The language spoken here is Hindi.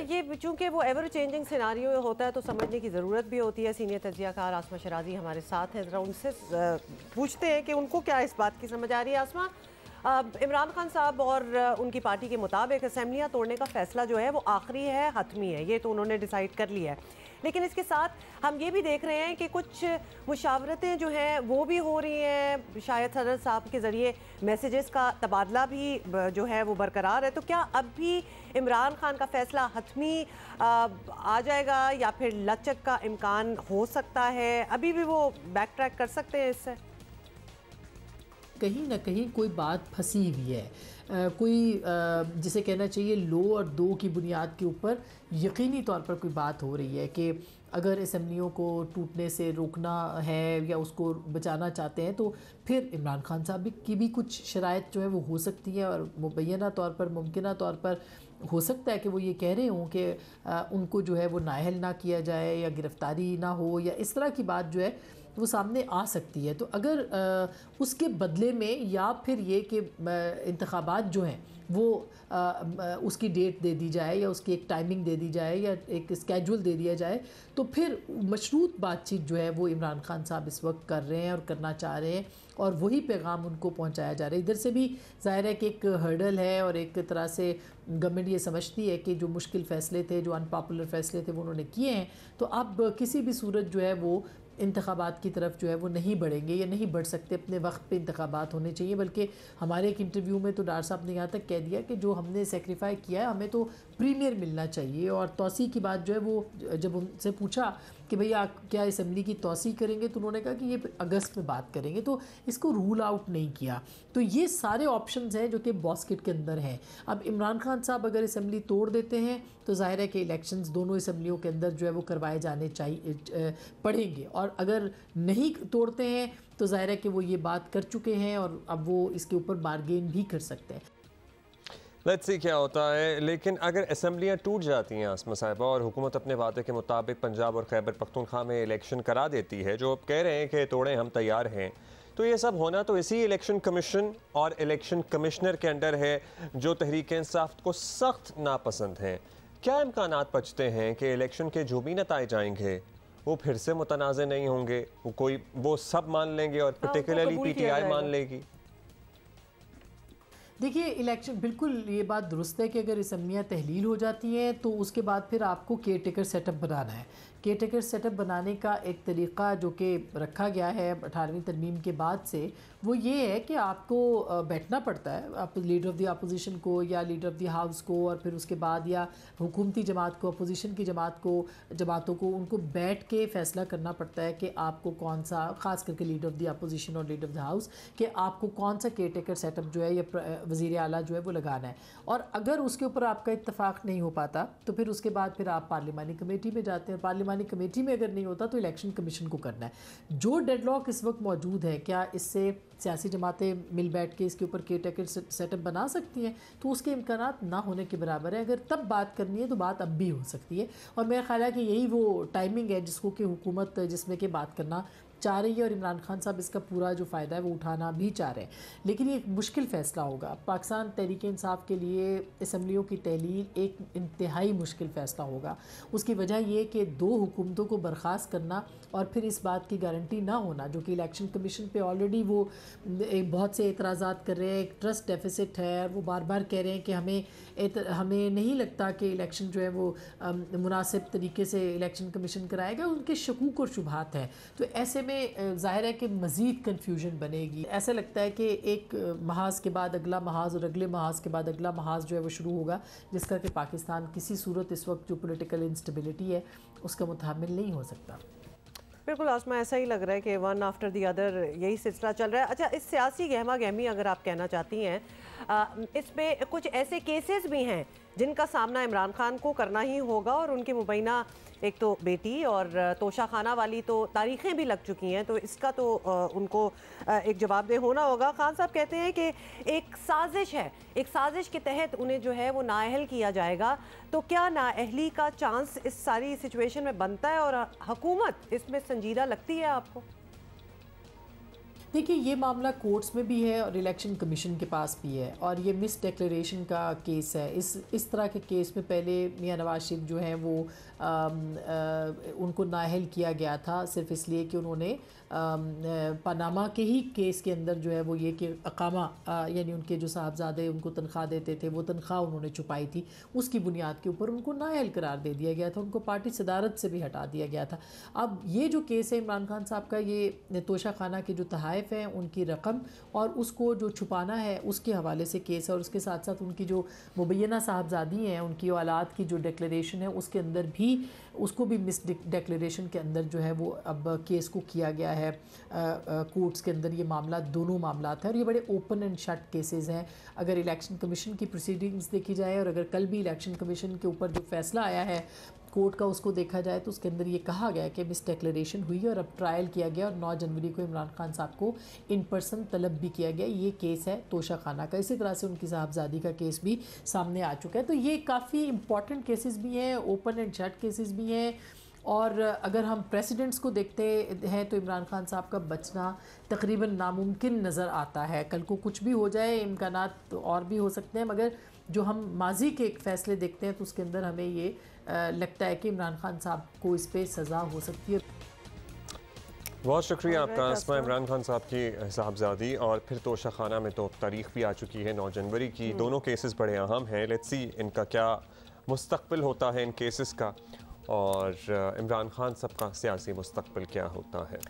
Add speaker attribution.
Speaker 1: ये चूंकि वो एवर चेंजिंग सिनारियो होता है तो समझने की ज़रूरत भी होती है। सीनियर तज्ज़ियाकार आसमा शराजी हमारे साथ हैं, ज़रा उनसे पूछते हैं कि उनको क्या इस बात की समझ आ रही है। आसमा, इमरान खान साहब और उनकी पार्टी के मुताबिक असेंबलियाँ तोड़ने का फैसला जो है वो आखिरी है, हतमी है, ये तो उन्होंने डिसाइड कर लिया है। लेकिन इसके साथ हम ये भी देख रहे हैं कि कुछ मुशावरतें जो हैं वो भी हो रही हैं, शायद सदर साहब के ज़रिए मैसेजेस का तबादला भी जो है वो बरकरार है। तो क्या अब भी इमरान खान का फैसला हतमी आ जाएगा या फिर लचक का इम्कान हो सकता है? अभी भी वो बैक ट्रैक कर सकते हैं इससे?
Speaker 2: कहीं ना कहीं कोई बात फंसी हुई है, कोई जिसे कहना चाहिए लो और दो की बुनियाद के ऊपर यकीनी तौर पर कोई बात हो रही है कि अगर असेंबलियों को टूटने से रोकना है या उसको बचाना चाहते हैं तो फिर इमरान खान साहब की भी कुछ शराइत जो है वो हो सकती है और मुबैना तौर पर, मुमकिना तौर पर हो सकता है कि वो ये कह रहे हों कि उनको जो है वो नाअहल ना किया जाए या गिरफ़्तारी ना हो या इस तरह की बात जो है वो सामने आ सकती है। तो अगर उसके बदले में या फिर ये कि इंतखाबात जो हैं वो उसकी डेट दे दी जाए या उसकी एक टाइमिंग दे दी जाए या एक स्केड्यूल दे दिया जाए, तो फिर मशरूत बातचीत जो है वो इमरान खान साहब इस वक्त कर रहे हैं और करना चाह रहे हैं और वही पैगाम उनको पहुंचाया जा रहा है। इधर से भी ज़ाहिर है कि एक हर्डल है और एक तरह से गवर्नमेंट ये समझती है कि जो मुश्किल फ़ैसले थे, जो अनपॉपुलर फ़ैसले थे वो उन्होंने किए हैं, तो अब किसी भी सूरत जो है वो इंतखाबात की तरफ जो है वो नहीं बढ़ेंगे या नहीं बढ़ सकते। अपने वक्त पे इंतखाबात होने चाहिए। बल्कि हमारे एक इंटरव्यू में तो डॉक्टर साहब ने यहाँ तक कह दिया कि जो हमने सेक्रीफाई किया है हमें तो प्रीमियर मिलना चाहिए। और तोसी की बात जो है वो जब उनसे पूछा कि भैया क्या असम्बली की तोसी करेंगे, तो उन्होंने कहा कि ये अगस्त में बात करेंगे, तो इसको रूल आउट नहीं किया। तो ये सारे ऑप्शंस हैं जो कि बास्केट के अंदर हैं। अब इमरान खान साहब अगर असम्बली तोड़ देते हैं तो जाहिर है कि इलेक्शंस दोनों असम्बलियों के अंदर जो है वो करवाए जाने चाहिए पड़ेंगे, और अगर नहीं तोड़ते हैं तो जाहिर है कि वो ये बात कर चुके हैं और अब वो इसके ऊपर बारगेन भी कर सकते हैं।
Speaker 3: लेट्स सी क्या होता है। लेकिन अगर असम्बलियाँ टूट जाती हैं आसमा साहिबा और हुकूमत अपने वादे के मुताबिक पंजाब और खैबर पख्तूनख्वा में इलेक्शन करा देती है, जो अब कह रहे हैं कि तोड़ें हम तैयार हैं, तो ये सब होना तो इसी इलेक्शन कमीशन और इलेक्शन कमिश्नर के अंडर है जो तहरीक इंसाफ को सख्त नापसंद हैं। क्या इम्कानात बचते हैं कि इलेक्शन के जो भी नताइज आएंगे वो फिर से मुतनाज़ नहीं होंगे, वो सब मान लेंगे और पर्टिकुलरली PTI मान लेगी?
Speaker 2: देखिए, इलेक्शन बिल्कुल ये बात दुरुस्त है कि अगर असम्बलियाँ तहलील हो जाती हैं तो उसके बाद फिर आपको केयर टेकर सेटअप बनाना है। केयर टेकर सेटअप बनाने का एक तरीक़ा जो कि रखा गया है 18वीं तरमीम के बाद से, वो ये है कि आपको बैठना पड़ता है, आप लीडर ऑफ़ द अपोजिशन को या लीडर ऑफ़ द हाउस को और फिर उसके बाद या हुकूमती जमात को, अपोजिशन की जमातों को उनको बैठ के फ़ैसला करना पड़ता है कि आपको कौन सा, ख़ास करके लीडर ऑफ़ द अपोजिशन और लीडर ऑफ़ द हाउस, कि आपको कौन सा केयर टेकर सेटअप जो है या वज़ीर आला जो है वो लगाना है। और अगर उसके ऊपर आपका इत्तफाक़ नहीं हो पाता तो फिर उसके बाद फिर आप पार्लिमानी कमेटी में जाते हैं। पार्लिमानी कमेटी में अगर नहीं होता तो इलेक्शन कमीशन को करना है। जो डेडलॉक इस वक्त मौजूद है, क्या इससे सियासी जमातें मिल बैठ के इसके ऊपर केयर टेकर सेटअप बना सकती हैं? तो उसके इम्कानात ना होने के बराबर है। अगर तब बात करनी है तो बात अब भी हो सकती है, और मेरा ख्याल है कि यही वो टाइमिंग है जिसको कि हुकूमत जिसमें कि बात करना चाह रही है और इमरान खान साहब इसका पूरा जो फ़ायदा है वो उठाना भी चाह रहे हैं। लेकिन ये एक मुश्किल फ़ैसला होगा। पाकिस्तान तहरीक इंसाफ के लिए असम्बलियों की तहलील एक इंतहाई मुश्किल फ़ैसला होगा। उसकी वजह ये कि दो हुकूमतों को बर्खास्त करना और फिर इस बात की गारंटी ना होना, जो कि इलेक्शन कमीशन पे ऑलरेडी वो बहुत से एतराज़ात कर रहे हैं, एक ट्रस्ट डेफिसिट है, वो बार बार कह रहे हैं कि हमें नहीं लगता कि इलेक्शन जो है वो मुनासिब तरीके से इलेक्शन कमीशन कराएगा। उनके शकूक और शुबहात हैं। तो ऐसे ज़ाहिर है कि मज़ीद कन्फ्यूजन बनेगी। ऐसा लगता है कि एक महाज के बाद अगला महाज और अगले महाज के बाद अगला महाज जो है वो शुरू होगा, जिसका कि पाकिस्तान किसी सूरत इस वक्त जो पॉलिटिकल इंस्टेबिलिटी है उसका मुताबिल नहीं हो सकता।
Speaker 1: बिल्कुल आसमा, ऐसा ही लग रहा है कि वन आफ्टर दी अदर यही सिलसिला चल रहा है। अच्छा, इस सियासी गहमा गहमी अगर आप कहना चाहती हैं, इसमें कुछ ऐसे केसेस भी हैं जिनका सामना इमरान खान को करना ही होगा और उनकी मुबैना एक तो बेटी और तोशा खाना वाली तो तारीखें भी लग चुकी हैं, तो इसका तो उनको एक जवाबदेह होना होगा। खान साहब कहते हैं कि एक साजिश है, एक साजिश के तहत उन्हें जो है वो नाअहल किया जाएगा। तो क्या नाअहली का चांस इस सारी सिचुएशन में बनता है और हुकूमत इसमें संजीदा लगती है आपको?
Speaker 2: देखिए, ये मामला कोर्ट्स में भी है और इलेक्शन कमीशन के पास भी है, और ये मिस डिक्लेरेशन का केस है। इस तरह के केस में पहले मियां नवाज शरीफ जो हैं वो उनको नाअहल किया गया था सिर्फ इसलिए कि उन्होंने पनामा के ही केस के अंदर जो है वो ये कि अकामा यानी उनके जो साहबजादे उनको तनख्वाह देते थे, वो तनख्वाह उन्होंने छुपाई थी, उसकी बुनियाद के ऊपर उनको नाअहल करार दे दिया गया था, उनको पार्टी सदारत से भी हटा दिया गया था। अब ये जो केस है इमरान खान साहब का, ये तोशा खाना के जो तहाइफ हैं उनकी रकम और उसको जो छुपाना है उसके हवाले से केस है, और उसके साथ साथ उनकी जो मुबैना साहबजादी हैं उनकी औलाद की जो डिक्लेरेशन है उसके अंदर भी उसको भी मिस डिक्लेरेशन के अंदर जो है वो अब केस को किया गया है कोर्ट्स के अंदर। ये मामला दोनों मामला है और ये बड़े ओपन एंड शट केसेस हैं। अगर इलेक्शन कमीशन की प्रोसीडिंग्स देखी जाए और अगर कल भी इलेक्शन कमीशन के ऊपर जो फैसला आया है कोर्ट का उसको देखा जाए तो उसके अंदर ये कहा गया है कि मिस डिक्लेरेशन हुई और अब ट्रायल किया गया और 9 जनवरी को इमरान खान साहब को इन पर्सन तलब भी किया गया। ये केस है तोशा खाना का। इसी तरह से उनकी साहबजादी का केस भी सामने आ चुका है। तो ये काफ़ी इंपॉर्टेंट केसेस भी हैं, ओपन एंड शट केसेस भी हैं। और अगर हम प्रेसिडेंट्स को देखते हैं तो इमरान खान साहब का बचना तकरीबन नामुमकिन नज़र आता है। कल को कुछ भी हो जाए, इम्कानात और भी हो सकते हैं, मगर जो हम माजी के एक फ़ैसले देखते हैं तो उसके अंदर हमें ये लगता है कि इमरान खान साहब को इस पे सज़ा हो सकती है।
Speaker 3: बहुत शुक्रिया आपका आसमा। इमरान खान साहब की साहबजादी और फिर तोशा खाना में तो तारीख भी आ चुकी है 9 जनवरी की। दोनों केसेस बड़े अहम हैं। लेट्स सी इनका क्या मुस्तकबिल होता है इन केसेस का, और इमरान खान साहब का सियासी मुस्तकबिल क्या होता है।